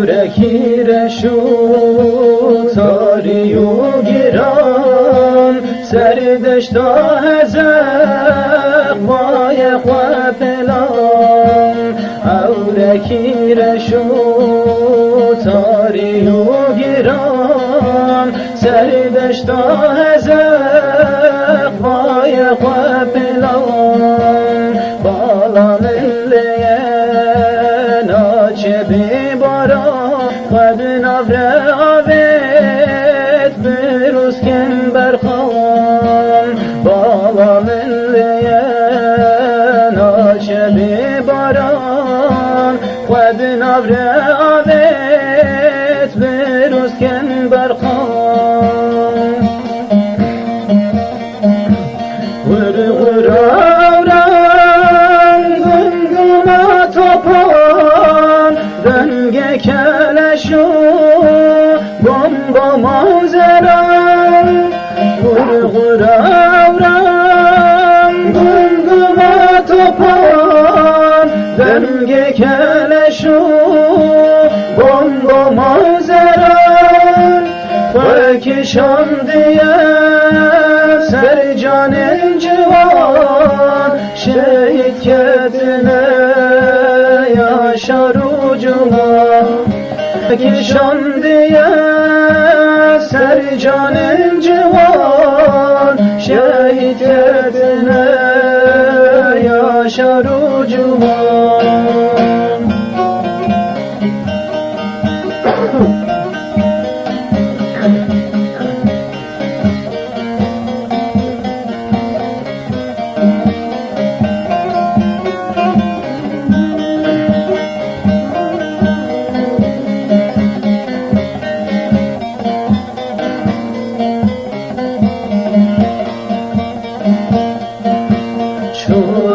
اورکی رشو تاری و گیران سردشتا هزق مای خواه پلان اورکی رشو تاری و گیران سردشتا هزق مای خواه پلان بالا ملیه ناچه بی باران خود نفر آوید بروز کن برخان بالا ملیه ناچه بی باران خود نفر آوید بروز کن برخان دنگ کلشو بمبا مازران غرغر آورم گمگم توپان دنگ کلشو بمبا مازران فکشان دیه سر جان جوان شهید کردنه یا شارو جوان کشان دیه سر جان جوان شهید کردنه یا شارو جوان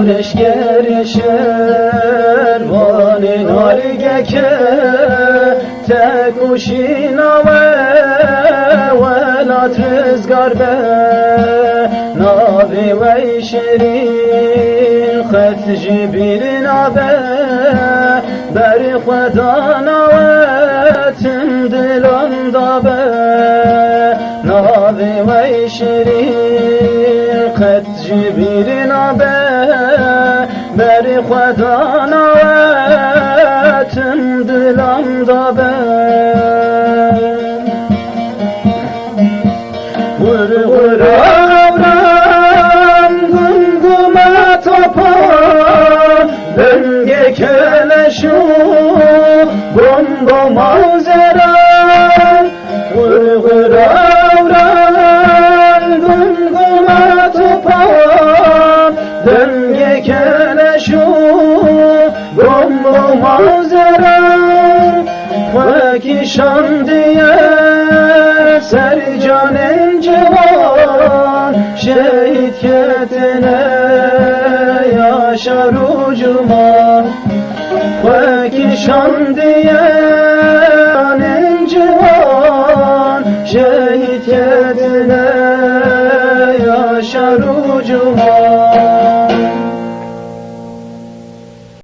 شورشگر شروان نارگه که تکوشی ناوه ولات رزگار به ناوی وی شیرین خط جبیر ناوه بر خدا ناوه تم دلان دابه ناوی وی شیرین خط جبیر ناوه بر خدا نواتم دلم دابه غرغر آورم گمگم توپان دنگ کلشو بمبا مازران غرغر آورم گمگم توپان دنگ کلشو بمبا مازران فکشان دیه سر جان جوان شهید کردنه یا شارو جوان فکشان دیه جوان شهید کردنه یا شارو جوان